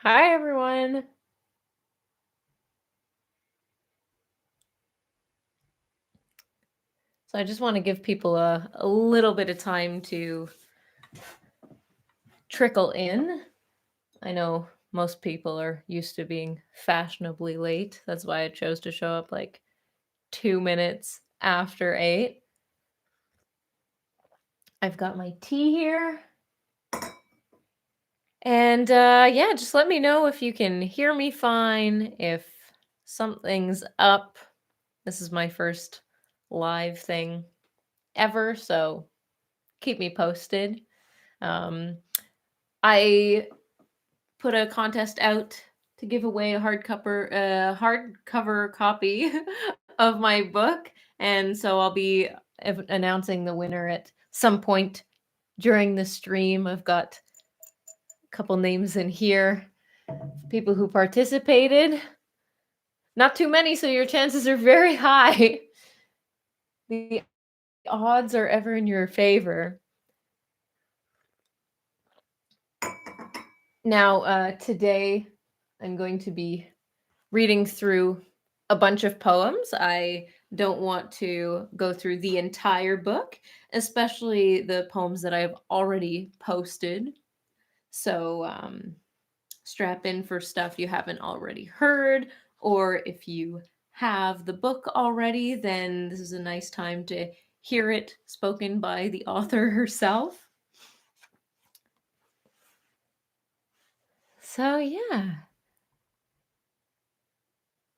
Hi, everyone. So I just want to give people a little bit of time to trickle in. I know most people are used to being fashionably late. That's why I chose to show up like 2 minutes after 8. I've got my tea here. And yeah, just let me know if you can hear me fine, if something's up. This is my first live thing ever, so keep me posted. Um, I put a contest out to give away a hardcover copy of my book, and so I'll be announcing the winner at some point during the stream. I've got a couple names in here, people who participated. Not too many, so your chances are very high. The odds are ever in your favor. Now, today I'm going to be reading through a bunch of poems. I don't want to go through the entire book, especially the poems that I've already posted. So strap in for stuff you haven't already heard, or if you have the book already, then this is a nice time to hear it spoken by the author herself. So, yeah,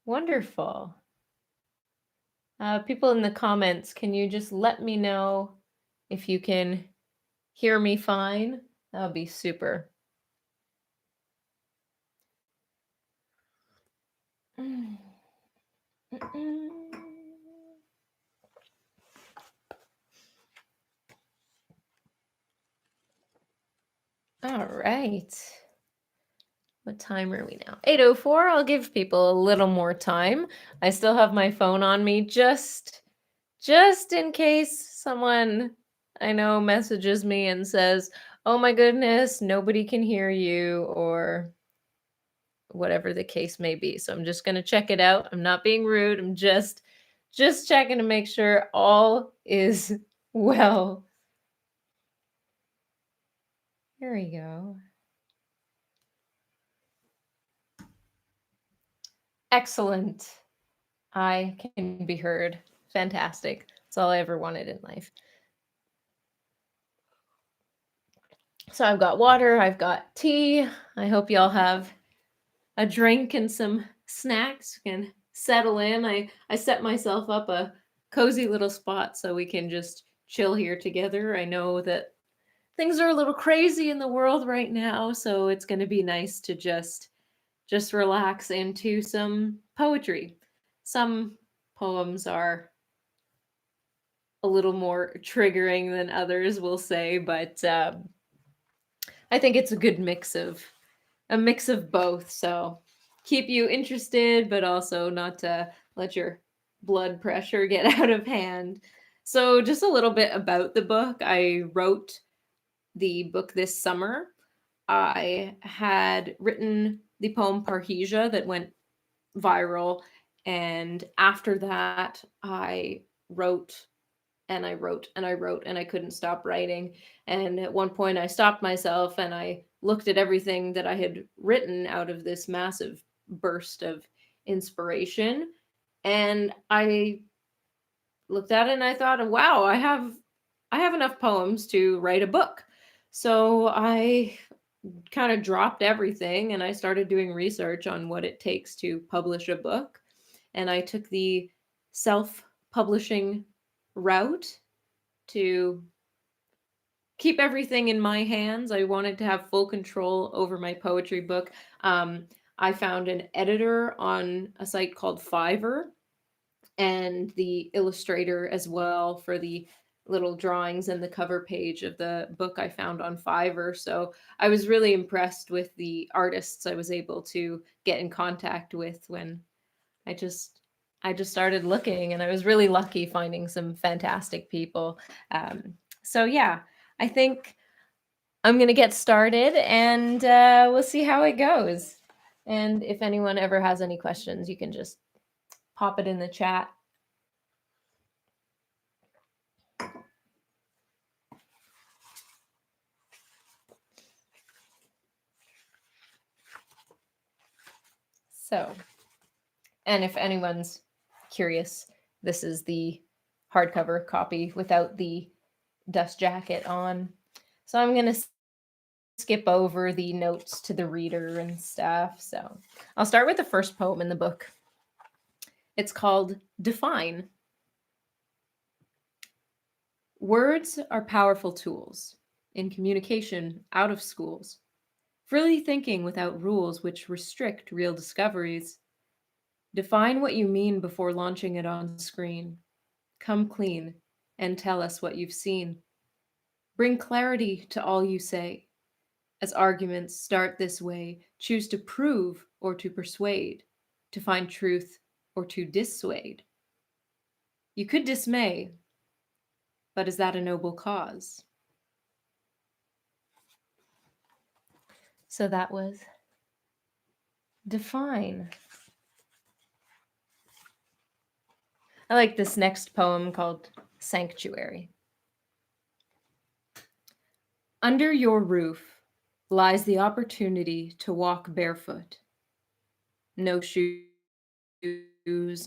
wonderful. People in the comments, can you just let me know if you can hear me fine? That would be super. All right. What time are we now? 8:04. I'll give people a little more time. I still have my phone on me just in case someone I know messages me and says, "Oh my goodness, nobody can hear you," or whatever the case may be. So I'm just going to check it out. I'm not being rude. I'm just checking to make sure all is well. Here we go. Excellent. I can be heard. Fantastic. That's all I ever wanted in life. So I've got water, I've got tea. I hope y'all have a drink and some snacks. You can settle in. I set myself up a cozy little spot so we can just chill here together. I know that things are a little crazy in the world right now, so it's going to be nice to just relax into some poetry. Some poems are a little more triggering than others, we'll say, but I think it's a mix of both. So keep you interested, but also not to let your blood pressure get out of hand. So just a little bit about the book. I wrote the book this summer. I had written the poem Parrhesia that went viral. And after that, I wrote and I wrote and I wrote and I couldn't stop writing. And at one point, I stopped myself and I looked at everything that I had written out of this massive burst of inspiration. And I looked at it and I thought, wow, I have enough poems to write a book. So I kind of dropped everything and I started doing research on what it takes to publish a book. And I took the self publishing route to keep everything in my hands. I wanted to have full control over my poetry book. I found an editor on a site called Fiverr and the illustrator as well for the little drawings and the cover page of the book I found on Fiverr. So I was really impressed with the artists I was able to get in contact with when I just I just started looking, and I was really lucky finding some fantastic people. So yeah, I think I'm going to get started, and we'll see how it goes. And if anyone ever has any questions, you can just pop it in the chat. So, and if anyone's curious, this is the hardcover copy without the dust jacket on. So I'm going to skip over the notes to the reader and stuff. So I'll start with the first poem in the book. It's called Define. Words are powerful tools in communication out of schools, freely thinking without rules which restrict real discoveries. Define what you mean before launching it on screen. Come clean and tell us what you've seen. Bring clarity to all you say. As arguments start this way, choose to prove or to persuade, to find truth or to dissuade. You could dismay, but is that a noble cause? So that was Define. I like this next poem called Sanctuary. Under your roof lies the opportunity to walk barefoot. No shoes,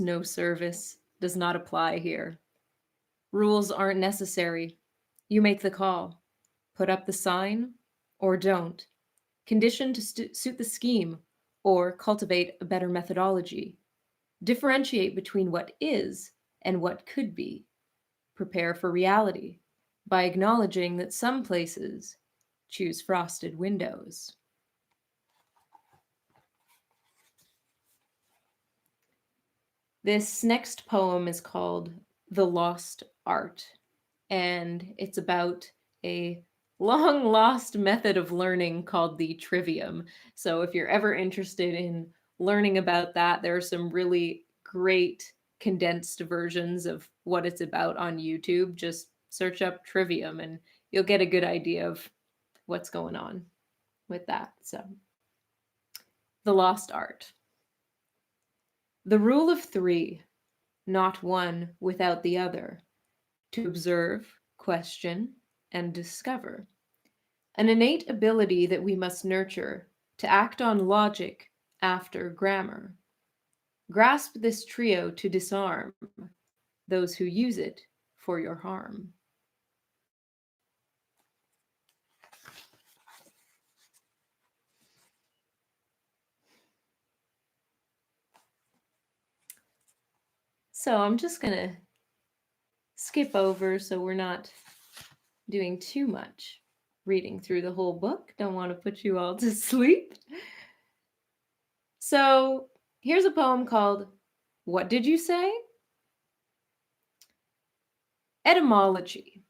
no service does not apply here. Rules aren't necessary. You make the call. Put up the sign or don't. Condition to suit the scheme or cultivate a better methodology. Differentiate between what is and what could be. Prepare for reality by acknowledging that some places choose frosted windows. This next poem is called The Lost Art, and it's about a long lost method of learning called the trivium. So if you're ever interested in learning about that, there are some really great condensed versions of what it's about on YouTube. Just search up trivium and you'll get a good idea of what's going on with that. So, The Lost Art. The rule of three, not one without the other, to observe, question, and discover. An innate ability that we must nurture to act on logic after grammar. Grasp this trio to disarm those who use it for your harm. So I'm just going to skip over so we're not doing too much reading through the whole book. Don't want to put you all to sleep. So here's a poem called What Did You Say? Etymology,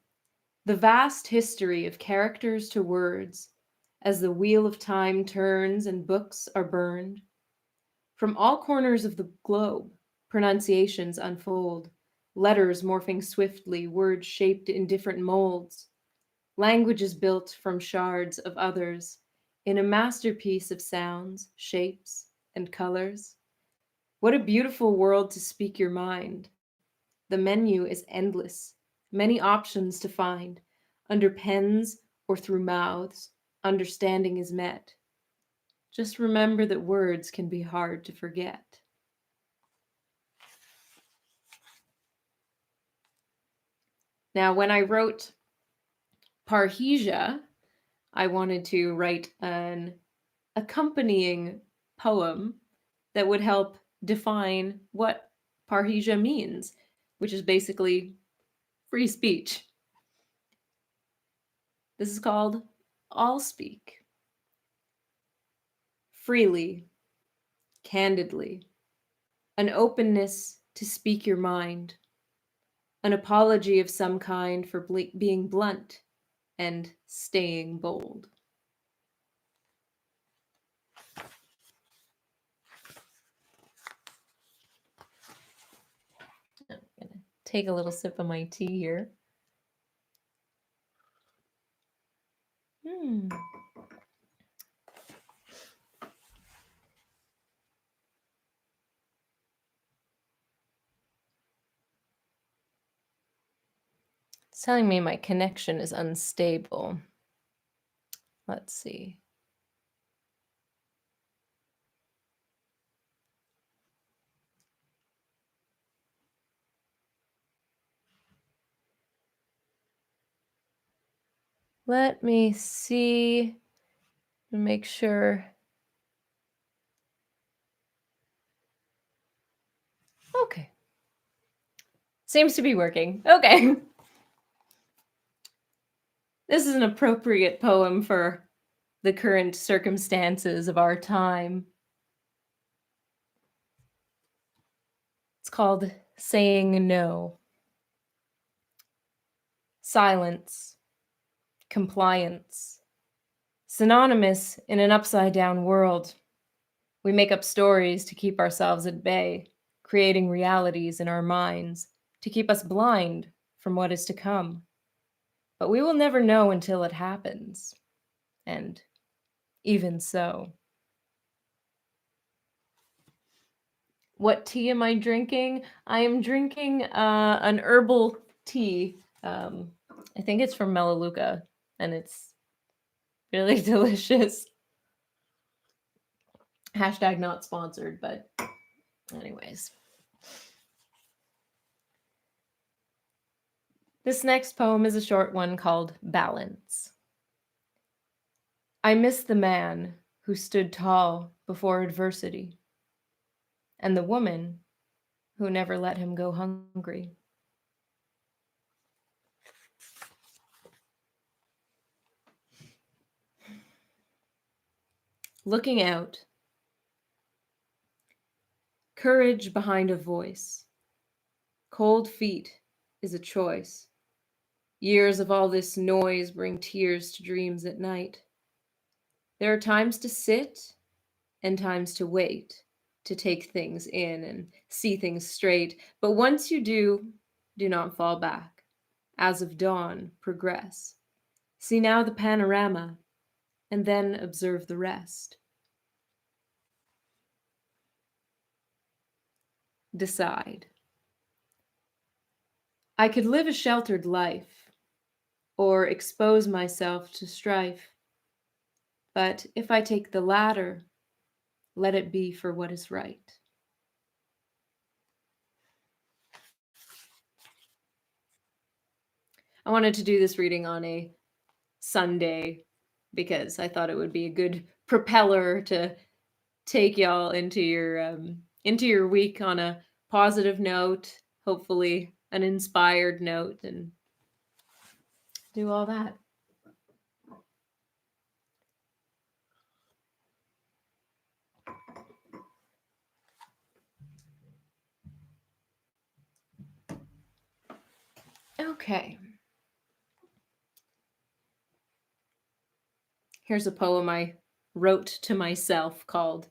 the vast history of characters to words as the wheel of time turns and books are burned. From all corners of the globe, pronunciations unfold, letters morphing swiftly, words shaped in different molds. Language is built from shards of others in a masterpiece of sounds, shapes, and colors. What a beautiful world to speak your mind. The menu is endless, many options to find. Under pens or through mouths, understanding is met. Just remember that words can be hard to forget. Now, when I wrote Parrhesia, I wanted to write an accompanying poem that would help define what Parrhesia means, which is basically free speech. This is called All Speak. Freely, candidly, an openness to speak your mind, an apology of some kind for being blunt and staying bold. I'm going to take a little sip of my tea here. It's telling me my connection is unstable. Let's see. Let me see and make sure. Okay. Seems to be working. Okay. This is an appropriate poem for the current circumstances of our time. It's called Saying No. Silence, compliance, synonymous in an upside-down world. We make up stories to keep ourselves at bay, creating realities in our minds to keep us blind from what is to come. But we will never know until it happens. And even so. What tea am I drinking? I am drinking an herbal tea. I think it's from Melaleuca, and it's really delicious. Hashtag not sponsored, but anyways. This next poem is a short one called Balance. I miss the man who stood tall before adversity, and the woman who never let him go hungry. Looking out. Courage behind a voice. Cold feet is a choice. Years of all this noise bring tears to dreams at night. There are times to sit and times to wait, to take things in and see things straight. But once you do not fall back. As of dawn, progress. See now the panorama, and then observe the rest. Decide. I could live a sheltered life, or expose myself to strife. But if I take the latter, let it be for what is right. I wanted to do this reading on a Sunday because I thought it would be a good propeller to take y'all into your week on a positive note, hopefully an inspired note, and do all that. Okay. Here's a poem I wrote to myself called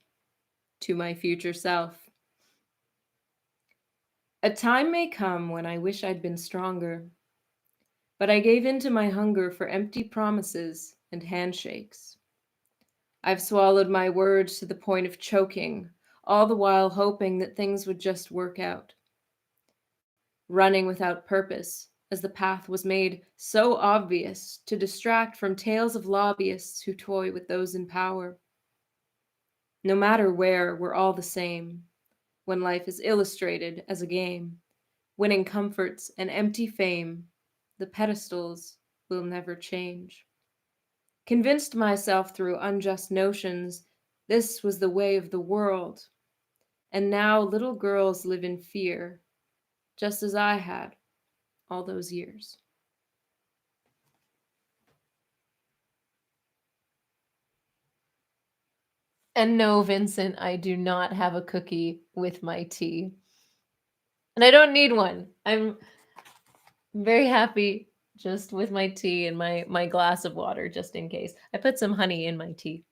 To My Future Self. A time may come when I wish I'd been stronger, but I gave in to my hunger for empty promises and handshakes. I've swallowed my words to the point of choking, all the while hoping that things would just work out. Running without purpose, as the path was made so obvious to distract from tales of lobbyists who toy with those in power. No matter where, we're all the same, when life is illustrated as a game, winning comforts and empty fame, the pedestals will never change. Convinced myself through unjust notions this was the way of the world, and now little girls live in fear, just as I had all those years. And no, Vincent, I do not have a cookie with my tea. And I don't need one. I'm very happy just with my tea and my glass of water, just in case. I put some honey in my tea.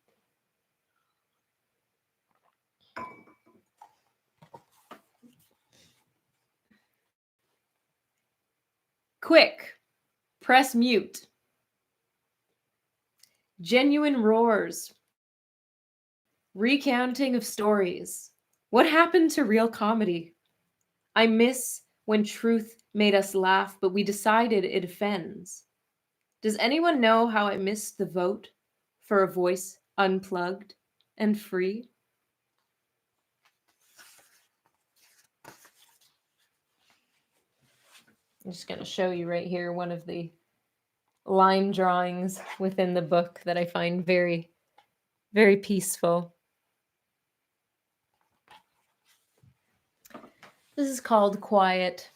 Quick, press mute. Genuine roars, recounting of stories. What happened to real comedy? I miss when truth made us laugh, but we decided it offends. Does anyone know how I missed the vote for a voice unplugged and free? I'm just going to show you right here one of the line drawings within the book that I find very, very peaceful. This is called Quiet.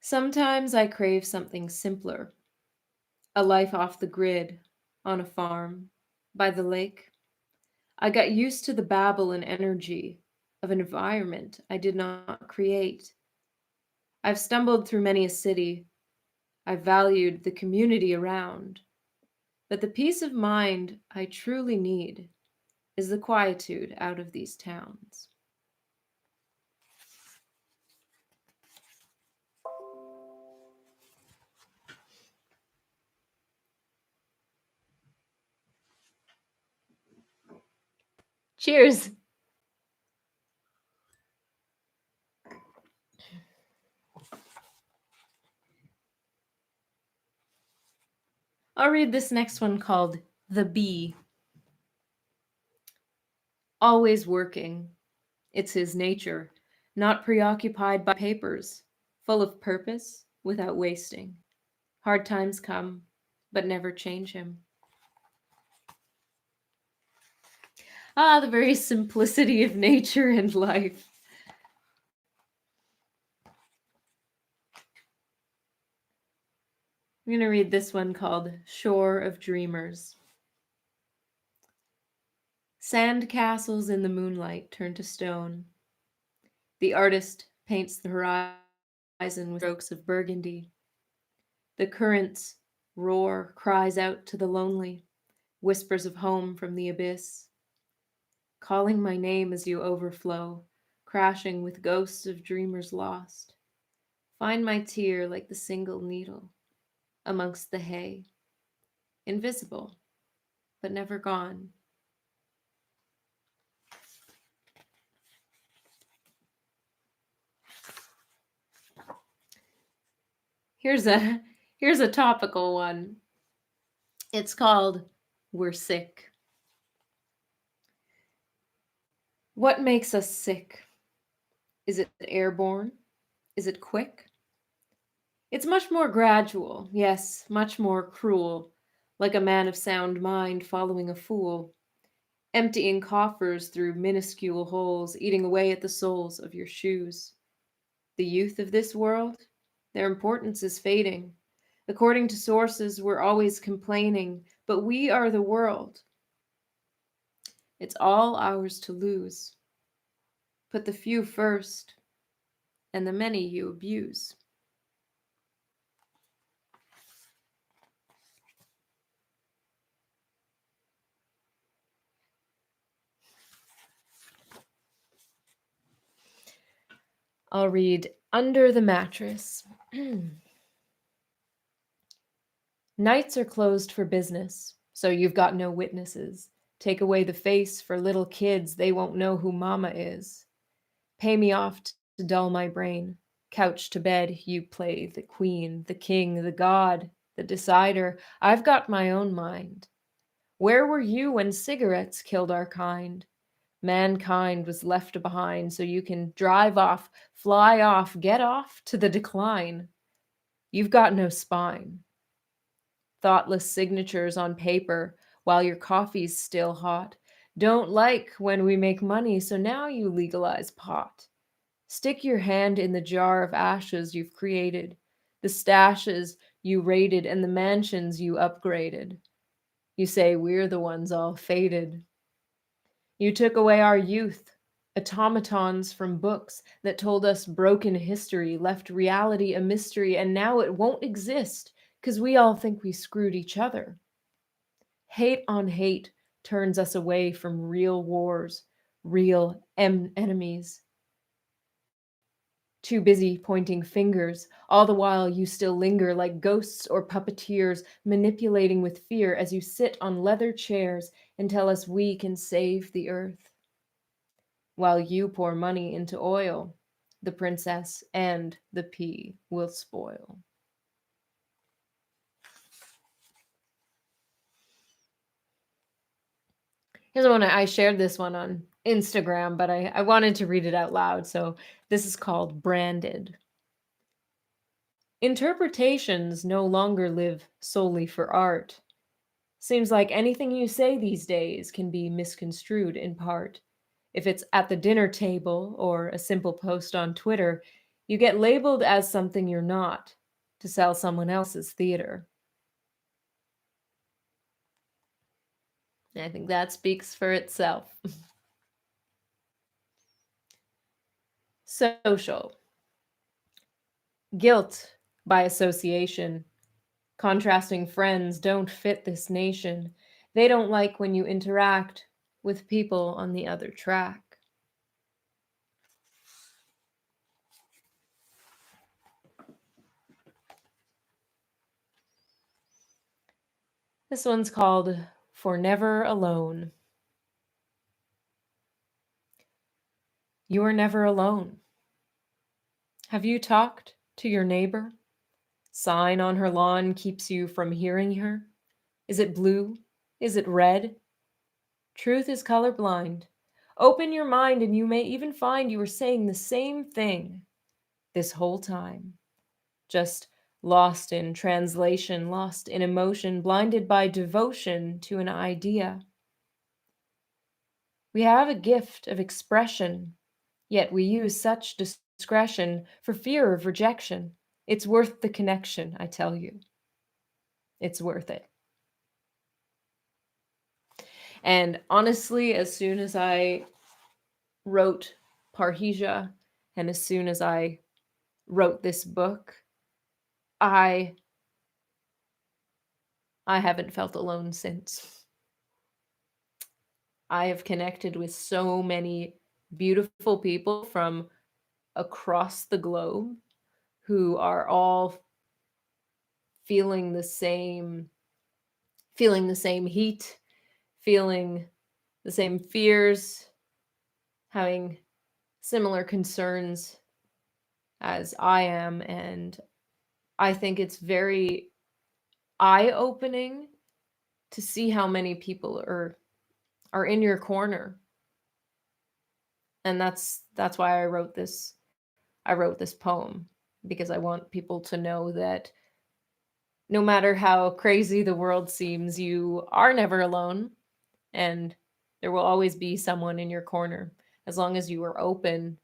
Sometimes I crave something simpler, a life off the grid, on a farm, by the lake. I got used to the babble and energy of an environment I did not create. I've stumbled through many a city. I valued the community around. But the peace of mind I truly need is the quietude out of these towns. Cheers. I'll read this next one called The Bee. Always working. It's his nature, not preoccupied by papers, full of purpose without wasting. Hard times come, but never change him. Ah, the very simplicity of nature and life. I'm going to read this one called Shore of Dreamers. Sand castles in the moonlight turn to stone. The artist paints the horizon with strokes of burgundy. The current's roar cries out to the lonely, whispers of home from the abyss, calling my name as you overflow, crashing with ghosts of dreamers lost. Find my tear like the single needle amongst the hay, invisible, but never gone. Here's a topical one. It's called We're Sick. What makes us sick? Is it airborne? Is it quick? It's much more gradual, yes, much more cruel, like a man of sound mind following a fool, emptying coffers through minuscule holes, eating away at the soles of your shoes. The youth of this world, their importance is fading. According to sources, we're always complaining, but we are the world. It's all ours to lose. Put the few first, and the many you abuse. I'll read Under the Mattress. Nights are closed for business, so you've got no witnesses. Take away the face for little kids, they won't know who mama is. Pay me off to dull my brain. Couch to bed, you play the queen, the king, the god, the decider. I've got my own mind. Where were you when cigarettes killed our kind? Mankind was left behind, so you can drive off, fly off, get off to the decline. You've got no spine. Thoughtless signatures on paper while your coffee's still hot. Don't like when we make money, so now you legalize pot. Stick your hand in the jar of ashes you've created, the stashes you raided, and the mansions you upgraded. You say we're the ones all faded. You took away our youth, automatons from books that told us broken history, left reality a mystery, and now it won't exist because we all think we screwed each other. Hate on hate turns us away from real wars, real enemies. too busy pointing fingers. All the while, you still linger like ghosts or puppeteers, manipulating with fear as you sit on leather chairs and tell us we can save the earth. While you pour money into oil, the princess and the pea will spoil. Here's one I shared this one on Instagram, but I wanted to read it out loud. So this is called Branded. Interpretations no longer live solely for art. Seems like anything you say these days can be misconstrued in part. If it's at the dinner table or a simple post on Twitter, you get labeled as something you're not to sell someone else's theater. I think that speaks for itself. Social. Guilt by association. Contrasting friends don't fit this nation. They don't like when you interact with people on the other track. This one's called For Never Alone. You are never alone. Have you talked to your neighbor? Sign on her lawn keeps you from hearing her? Is it blue? Is it red? Truth is colorblind. Open your mind and you may even find you were saying the same thing this whole time. Just lost in translation, lost in emotion, blinded by devotion to an idea. We have a gift of expression, yet we use such discretion for fear of rejection. It's worth the connection, I tell you. It's worth it. And honestly, as soon as I wrote Parrhesia and as soon as I wrote this book, I haven't felt alone since. I have connected with so many beautiful people from across the globe who are all feeling the same heat, feeling the same fears, having similar concerns as I am, and I think it's very eye-opening to see how many people are in your corner. And that's why I wrote this poem, because I want people to know that no matter how crazy the world seems, you are never alone, and there will always be someone in your corner. As long as you are open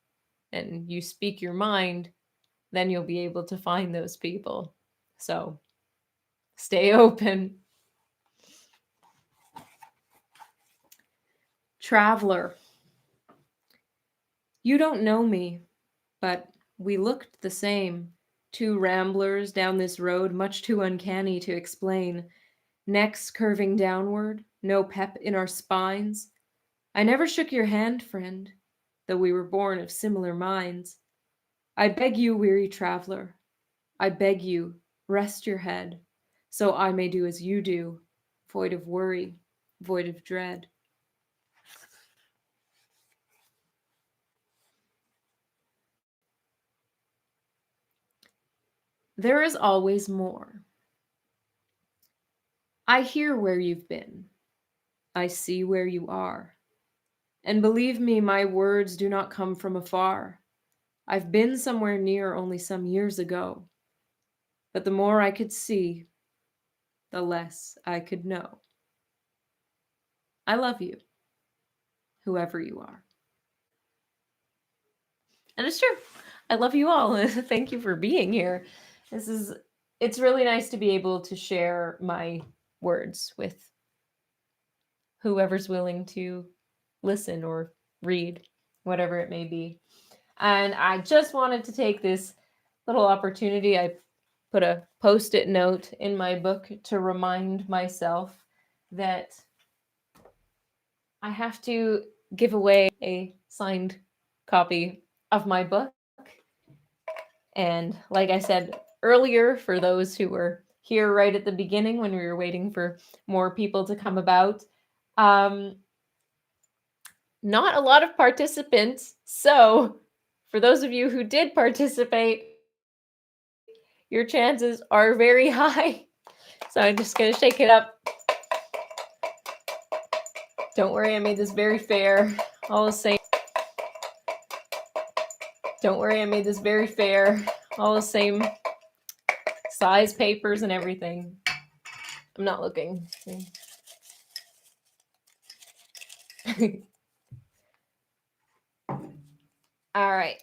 and you speak your mind, then you'll be able to find those people. So stay open. Traveler. You don't know me, but we looked the same. Two ramblers down this road, much too uncanny to explain. Necks curving downward, no pep in our spines. I never shook your hand, friend, though we were born of similar minds. I beg you, weary traveler, I beg you, rest your head, so I may do as you do, void of worry, void of dread. There is always more. I hear where you've been. I see where you are. And believe me, my words do not come from afar. I've been somewhere near only some years ago. But the more I could see, the less I could know. I love you, whoever you are. And it's true. I love you all. Thank you for being here. It's really nice to be able to share my words with whoever's willing to listen or read, whatever it may be. And I just wanted to take this little opportunity. I put a post-it note in my book to remind myself that I have to give away a signed copy of my book. And like I said earlier, for those who were here right at the beginning when we were waiting for more people to come about, not a lot of participants. So for those of you who did participate, your chances are very high. So I'm just going to shake it up. Don't worry, I made this very fair. All the same. Don't worry, I made this very fair. All the same size papers and everything. I'm not looking. All right.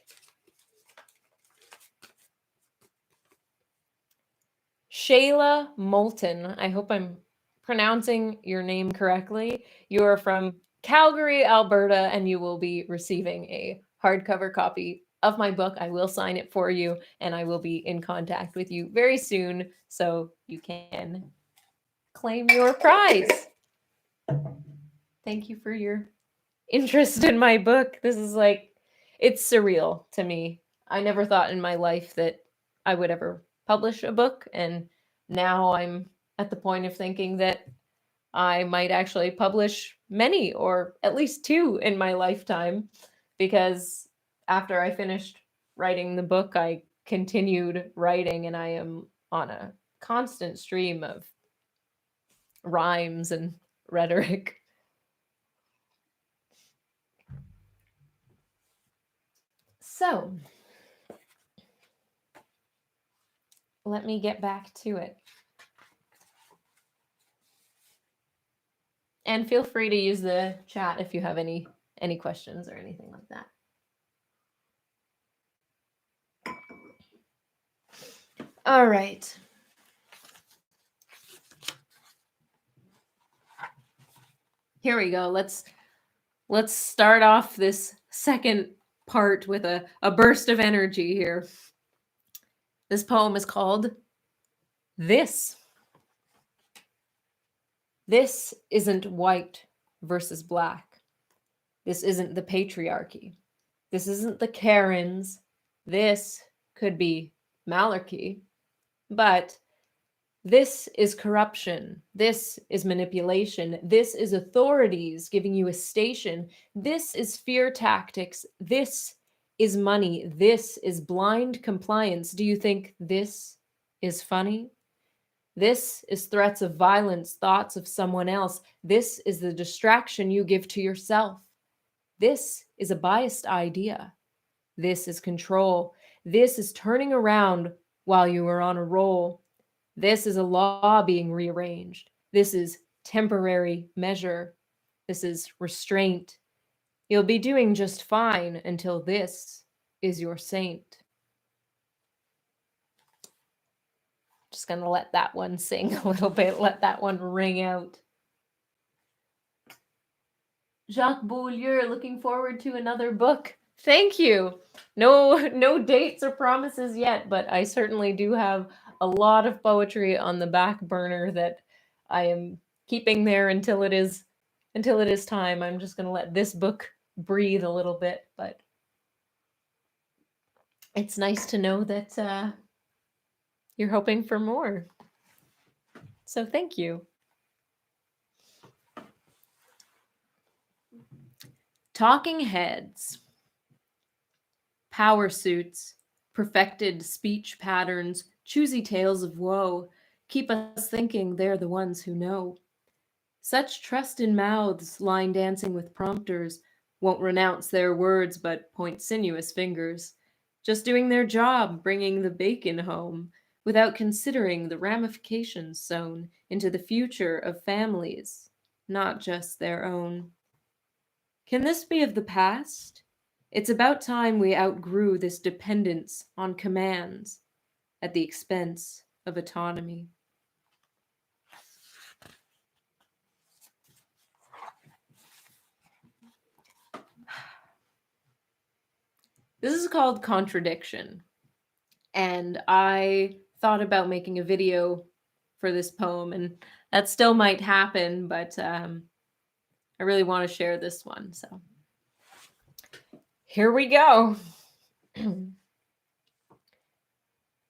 Shayla Moulton. I hope I'm pronouncing your name correctly. You are from Calgary, Alberta, and you will be receiving a hardcover copy of my book. I will sign it for you, and I will be in contact with you very soon so you can claim your prize. Thank you for your interest in my book. This is like, it's surreal to me. I never thought in my life that I would ever publish a book, and now I'm at the point of thinking that I might actually publish many, or at least 2 in my lifetime, because after I finished writing the book, I continued writing, and I am on a constant stream of rhymes and rhetoric. So, let me get back to it. And feel free to use the chat if you have any questions or anything like that. All right. Here we go. Let's start off this second part with a burst of energy here. This poem is called This. This isn't white versus black. This isn't the patriarchy. This isn't the Karens. This could be malarkey. But this is corruption. This is manipulation. This is authorities giving you a station. This is fear tactics. This is money. This is blind compliance. Do you think this is funny? This is threats of violence, thoughts of someone else. This is the distraction you give to yourself. This is a biased idea. This is control. This is turning around while you are on a roll. This is a law being rearranged. This is temporary measure. This is restraint. You'll be doing just fine until this is your saint. Just going to let that one sing a little bit, let that one ring out. Jacques Beaulieu, looking forward to another book. Thank you. No dates or promises yet, but I certainly do have a lot of poetry on the back burner that I am keeping there until it is time. I'm just going to let this book breathe a little bit, but it's nice to know that you're hoping for more. So thank you. Talking heads. Power suits, perfected speech patterns, choosy tales of woe, keep us thinking they're the ones who know. Such trust in mouths, line dancing with prompters, won't renounce their words but point sinuous fingers, just doing their job, bringing the bacon home, without considering the ramifications sown into the future of families, not just their own. Can this be of the past? It's about time we outgrew this dependence on commands at the expense of autonomy. This is called Contradiction, and I thought about making a video for this poem, and that still might happen, but I really want to share this one, so here we go.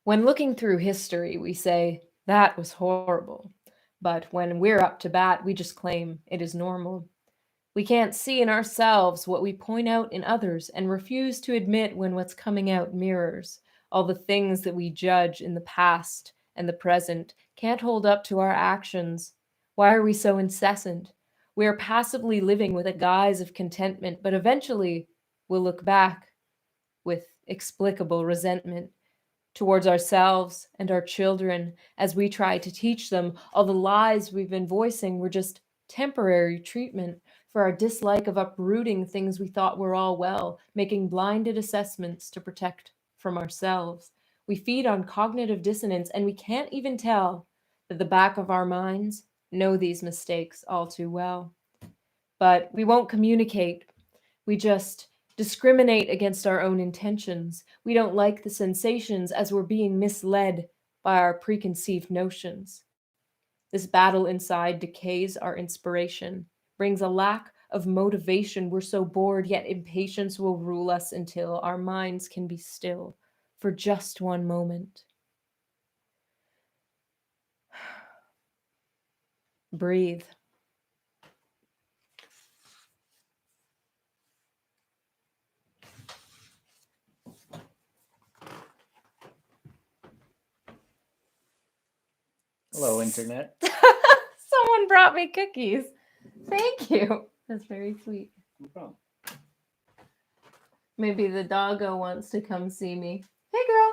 When looking through history, we say, that was horrible. But when we're up to bat, we just claim it is normal. We can't see in ourselves what we point out in others and refuse to admit when what's coming out mirrors. All the things that we judge in the past and the present can't hold up to our actions. Why are we so incessant? We are passively living with a guise of contentment, but eventually we'll look back with explicable resentment towards ourselves and our children as we try to teach them all the lies we've been voicing were just temporary treatment for our dislike of uprooting things we thought were all well, making blinded assessments to protect from ourselves. We feed on cognitive dissonance and we can't even tell that the back of our minds know these mistakes all too well. But we won't communicate. We just discriminate against our own intentions. We don't like the sensations as we're being misled by our preconceived notions. This battle inside decays our inspiration, brings a lack of motivation. We're so bored, yet impatience will rule us until our minds can be still for just one moment. Breathe. Hello, Internet. Someone brought me cookies. Thank you. That's very sweet. No problem. Maybe the doggo wants to come see me. Hey, girl.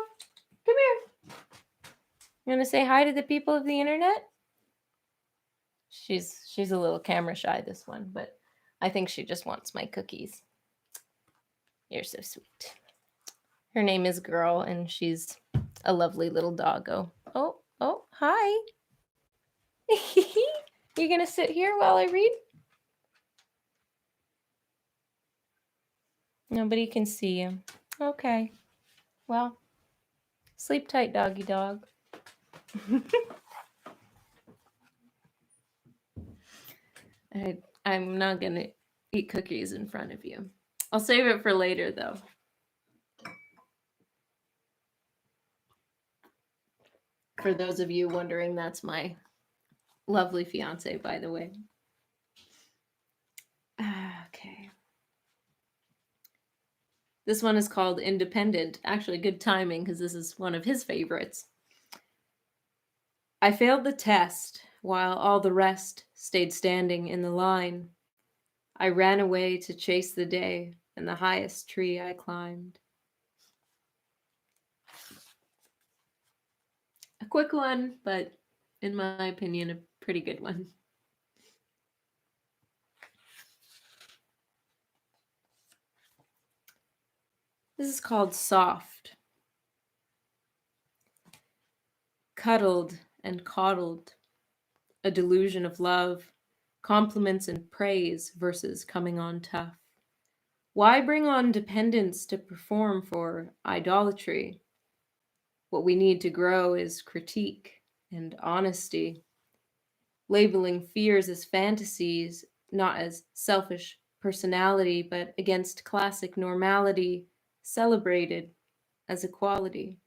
Come here. You want to say hi to the people of the internet? She's a little camera shy, this one, but I think she just wants my cookies. You're so sweet. Her name is Girl, and she's a lovely little doggo. Oh, hi. You gonna sit here while I read? Nobody can see you. Okay. Well, sleep tight, doggy dog. I'm not gonna eat cookies in front of you. I'll save it for later, though. For those of you wondering, that's my lovely fiance, by the way. Okay. This one is called Independent. Actually, good timing because this is one of his favorites. I failed the test while all the rest stayed standing in the line. I ran away to chase the day and the highest tree I climbed. A quick one, but in my opinion, a pretty good one. This is called Soft. Cuddled and coddled, a delusion of love, compliments and praise versus coming on tough. Why bring on dependence to perform for idolatry? What we need to grow is critique and honesty, labeling fears as fantasies, not as selfish personality, but against classic normality, celebrated as equality.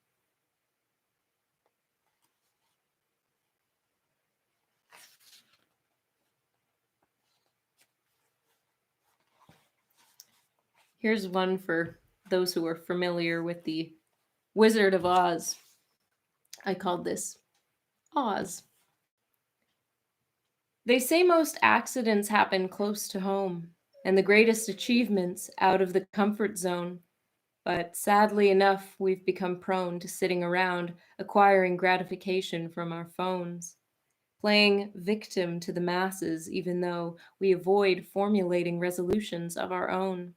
Here's one for those who are familiar with the Wizard of Oz. I called this Oz. They say most accidents happen close to home, and the greatest achievements out of the comfort zone. But sadly enough, we've become prone to sitting around acquiring gratification from our phones, playing victim to the masses, even though we avoid formulating resolutions of our own.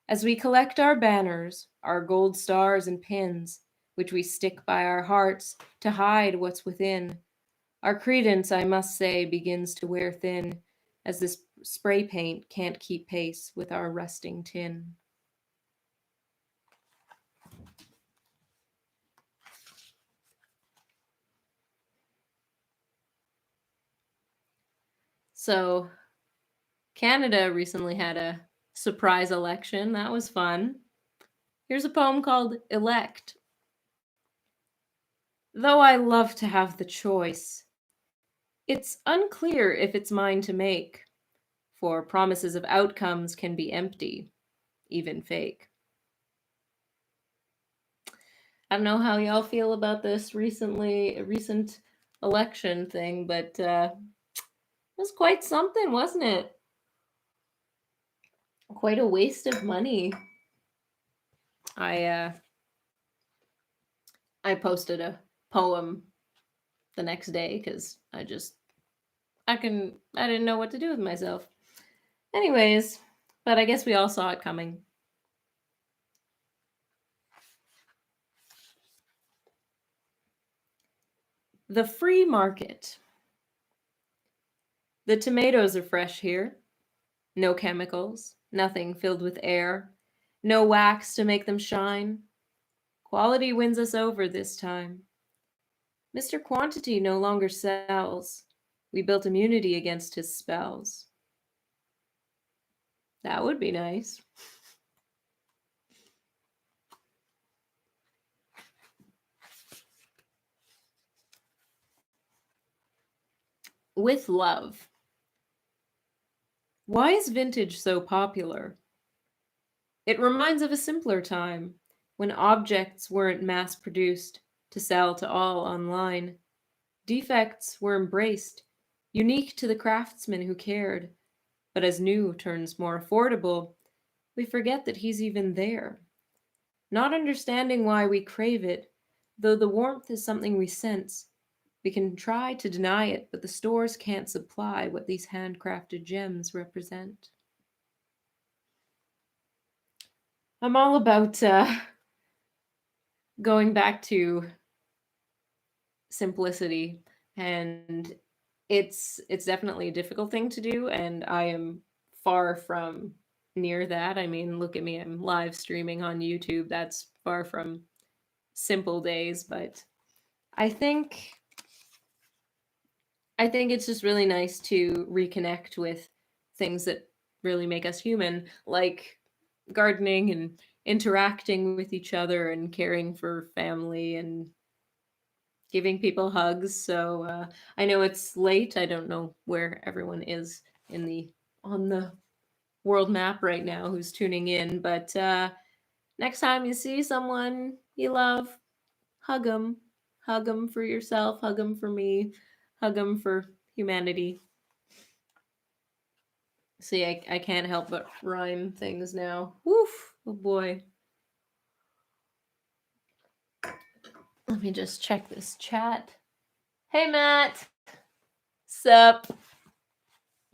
As we collect our banners, our gold stars and pins, which we stick by our hearts to hide what's within, our credence, I must say, begins to wear thin, as this spray paint can't keep pace with our rusting tin. So, Canada recently had a surprise election. That was fun. Here's a poem called Elect. Though I love to have the choice, it's unclear if it's mine to make, for promises of outcomes can be empty, even fake. I don't know how y'all feel about this recent election thing, but it was quite something, wasn't it? Quite a waste of money. I uh, I posted a poem the next day because I didn't know what to do with myself. Anyways, but I guess we all saw it coming. The free market. The tomatoes are fresh here. No chemicals, nothing filled with air, no wax to make them shine. Quality wins us over this time. Mr. Quantity no longer sells. We built immunity against his spells. That would be nice. With love. Why is vintage so popular? It reminds of a simpler time when objects weren't mass produced to sell to all online. Defects were embraced, unique to the craftsman who cared. But as new turns more affordable, we forget that he's even there. Not understanding why we crave it, though the warmth is something we sense. We can try to deny it, but the stores can't supply what these handcrafted gems represent. I'm all about going back to simplicity, and it's definitely a difficult thing to do, and I am far from near that. I mean, look at me, I'm live streaming on YouTube. That's far from simple days, but I think I think it's just really nice to reconnect with things that really make us human, like gardening and interacting with each other and caring for family and giving people hugs. So I know it's late. I don't know where everyone is in the on the world map right now who's tuning in, but next time you see someone you love, hug them. Hug them for yourself, hug them for me, hug them for humanity. See, I can't help but rhyme things now. Woof. Oh boy. Let me just check this chat. Hey, Matt. Sup?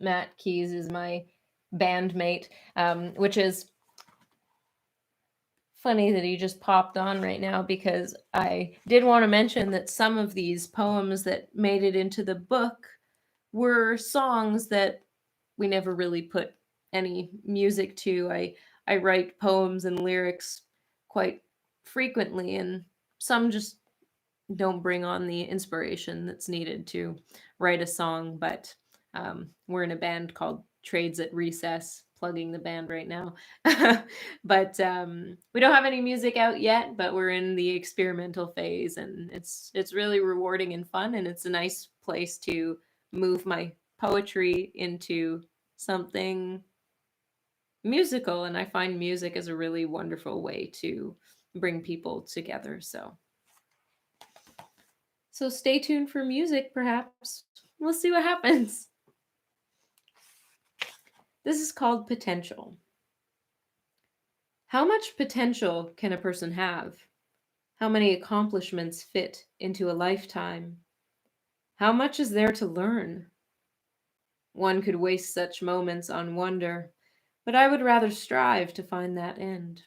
Matt Keys is my bandmate, which is funny that he just popped on right now because I did want to mention that some of these poems that made it into the book were songs that we never really put any music to. I write poems and lyrics quite frequently, and some just don't bring on the inspiration that's needed to write a song. But we're in a band called Trades at Recess, plugging the band right now. But we don't have any music out yet, but we're in the experimental phase, and it's really rewarding and fun, and it's a nice place to move my poetry into something musical. And I find music is a really wonderful way to bring people together. So stay tuned for music, perhaps. We'll see what happens. This is called potential. How much potential can a person have? How many accomplishments fit into a lifetime? How much is there to learn? One could waste such moments on wonder, but I would rather strive to find that end.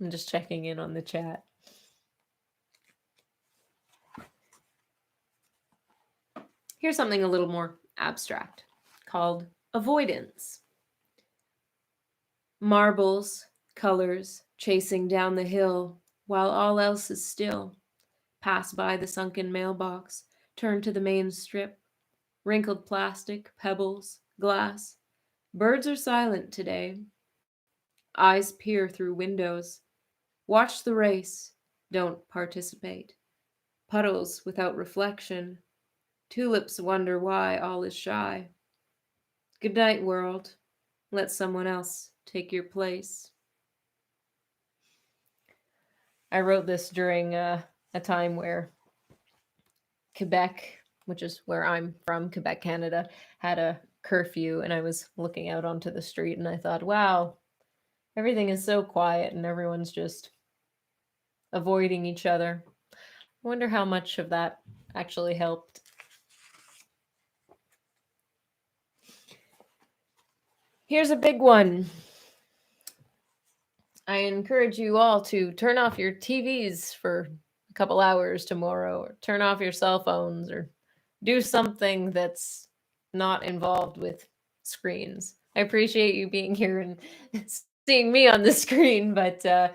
I'm just checking in on the chat. Here's something a little more abstract called avoidance. Marbles, colors, chasing down the hill while all else is still. Pass by the sunken mailbox, turn to the main strip. Wrinkled plastic, pebbles, glass. Birds are silent today. Eyes peer through windows. Watch the race. Don't participate. Puddles without reflection. Tulips wonder why all is shy. Good night, world. Let someone else take your place. I wrote this during a time where Quebec, which is where I'm from, Quebec, Canada, had a curfew, and I was looking out onto the street and I thought, wow, everything is so quiet and everyone's just avoiding each other. I wonder how much of that actually helped. Here's a big one. I encourage you all to turn off your TVs for a couple hours tomorrow, or turn off your cell phones, or do something that's not involved with screens. I appreciate you being here and seeing me on the screen, but I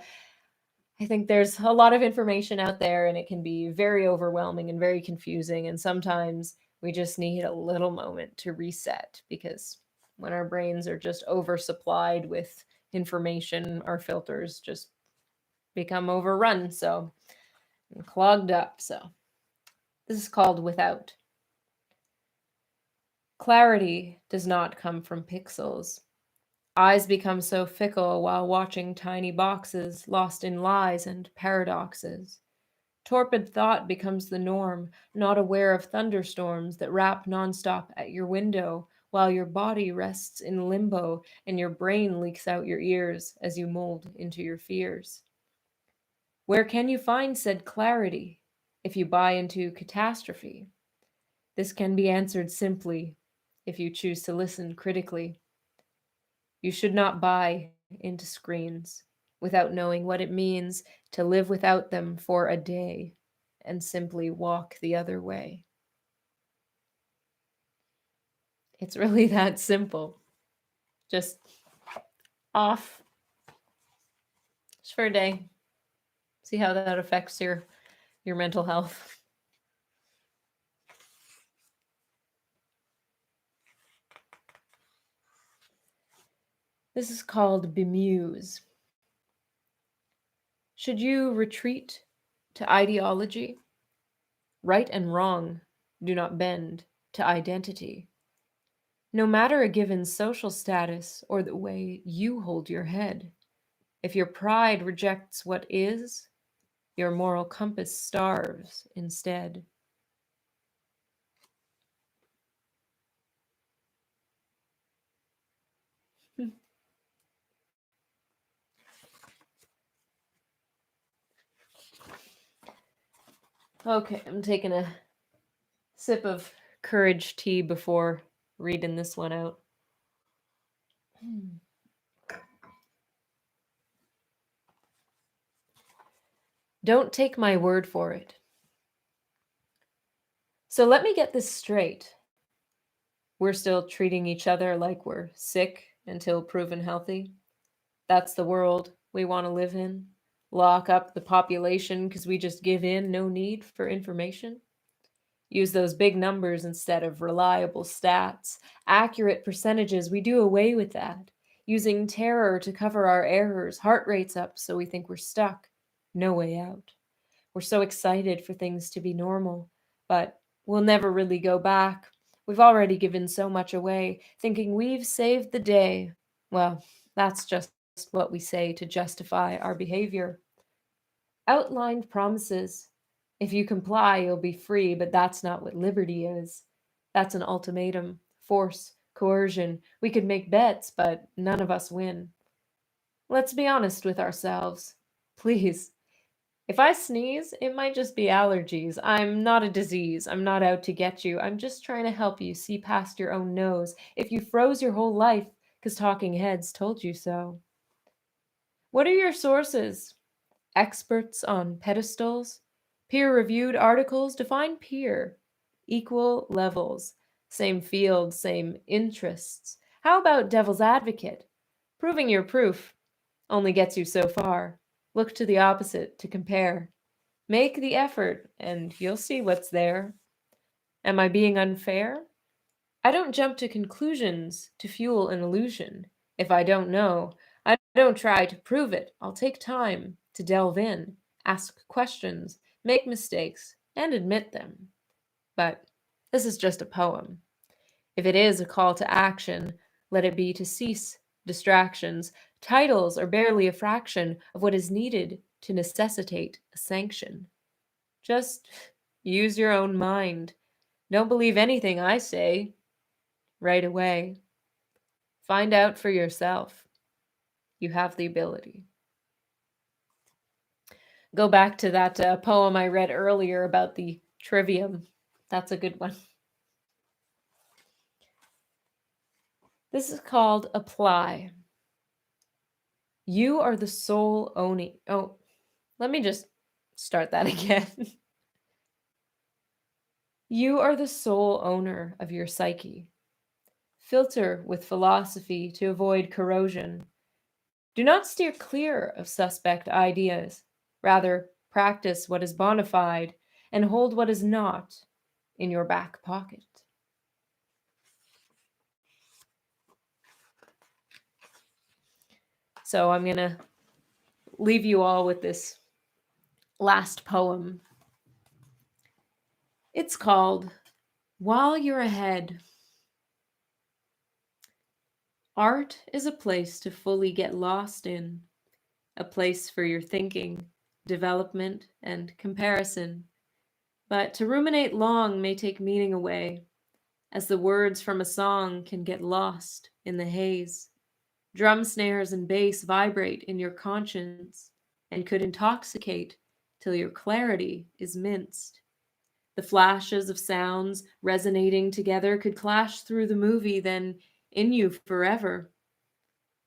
think there's a lot of information out there and it can be very overwhelming and very confusing. And sometimes we just need a little moment to reset because when our brains are just oversupplied with information, our filters just become overrun. So, and clogged up. So, this is called Without. Clarity does not come from pixels. Eyes become so fickle while watching tiny boxes lost in lies and paradoxes. Torpid thought becomes the norm, not aware of thunderstorms that rap nonstop at your window while your body rests in limbo and your brain leaks out your ears as you mold into your fears. Where can you find said clarity if you buy into catastrophe? This can be answered simply if you choose to listen critically. You should not buy into screens without knowing what it means to live without them for a day and simply walk the other way. It's really that simple. Just off just for a day. See how that affects your mental health. This is called bemuse. Should you retreat to ideology? Right and wrong do not bend to identity. No matter a given social status or the way you hold your head, if your pride rejects what is, your moral compass starves instead. Okay, I'm taking a sip of courage tea before reading this one out. Don't take my word for it. So let me get this straight. We're still treating each other like we're sick until proven healthy. That's the world we want to live in. Lock up the population because we just give in, no need for information. Use those big numbers instead of reliable stats. Accurate percentages, we do away with that. Using terror to cover our errors, heart rates up so we think we're stuck. No way out. We're so excited for things to be normal, but we'll never really go back. We've already given so much away, thinking we've saved the day. Well, that's just what we say to justify our behavior. Outlined promises. If you comply, you'll be free, but that's not what liberty is. That's an ultimatum, force, coercion. We could make bets, but none of us win. Let's be honest with ourselves. Please. If I sneeze, it might just be allergies. I'm not a disease. I'm not out to get you. I'm just trying to help you see past your own nose. If you froze your whole life because talking heads told you so. What are your sources? Experts on pedestals? Peer-reviewed articles? Define peer. Equal levels. Same field, same interests. How about devil's advocate? Proving your proof only gets you so far. Look to the opposite to compare. Make the effort, and you'll see what's there. Am I being unfair? I don't jump to conclusions to fuel an illusion. If I don't know, I don't try to prove it. I'll take time to delve in, ask questions, make mistakes, and admit them. But this is just a poem. If it is a call to action, let it be to cease distractions. Titles are barely a fraction of what is needed to necessitate a sanction. Just use your own mind. Don't believe anything I say right away. Find out for yourself. You have the ability. Go back to that poem I read earlier about the trivium. That's a good one. This is called Apply. You are the sole owning. Oh, let me just start that again. You are the sole owner of your psyche. Filter with philosophy to avoid corrosion. Do not steer clear of suspect ideas. Rather, practice what is bona fide and hold what is not in your back pocket. So I'm going to leave you all with this last poem. It's called While You're Ahead. Art is a place to fully get lost in, a place for your thinking, development, and comparison. But to ruminate long may take meaning away, as the words from a song can get lost in the haze. Drum snares and bass vibrate in your conscience and could intoxicate till your clarity is minced. The flashes of sounds resonating together could clash through the movie, then in you forever.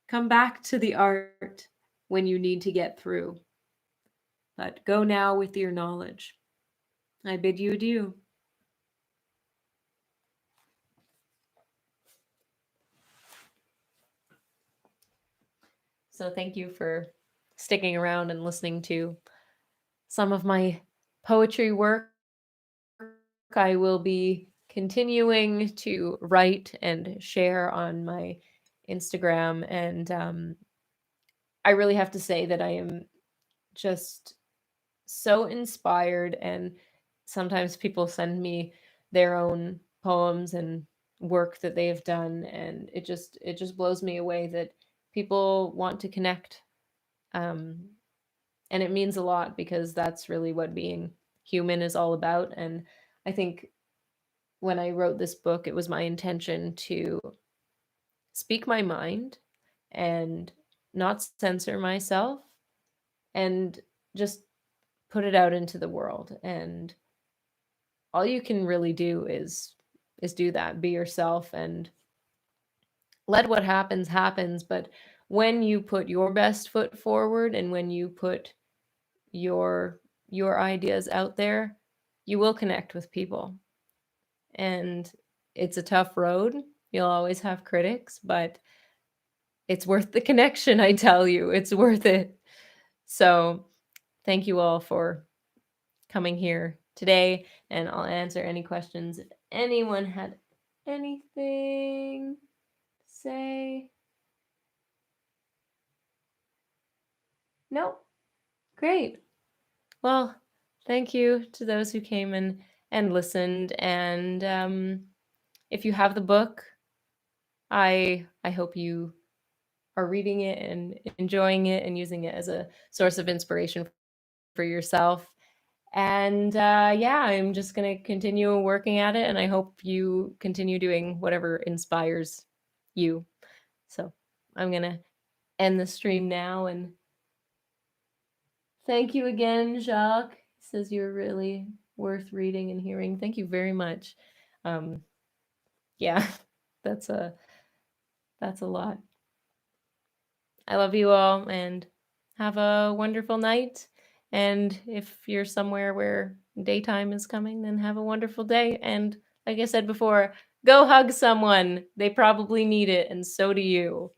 Come back to the art when you need to get through. But go now with your knowledge. I bid you adieu. So thank you for sticking around and listening to some of my poetry work. I will be continuing to write and share on my Instagram. And I really have to say that I am just so inspired. And sometimes people send me their own poems and work that they have done. And it just blows me away that people want to connect. Um, and it means a lot because that's really what being human is all about. And I think when I wrote this book, it was my intention to speak my mind and not censor myself and just put it out into the world. And all you can really do is do that, be yourself, and let what happens. But when you put your best foot forward and when you put your ideas out there, you will connect with people. And it's a tough road. You'll always have critics, but it's worth the connection, I tell you. It's worth it. So, thank you all for coming here today, and I'll answer any questions if anyone had anything to say. No? Great. Well, thank you to those who came and listened. And if you have the book, I hope you are reading it and enjoying it and using it as a source of inspiration for yourself. And yeah, I'm just going to continue working at it. And I hope you continue doing whatever inspires you. So I'm going to end the stream now. And thank you again, Jacques. He says you're really worth reading and hearing. Thank you very much. Yeah, that's a lot. I love you all and have a wonderful night. And if you're somewhere where daytime is coming, then have a wonderful day. And like I said before, go hug someone. They probably need it, and so do you.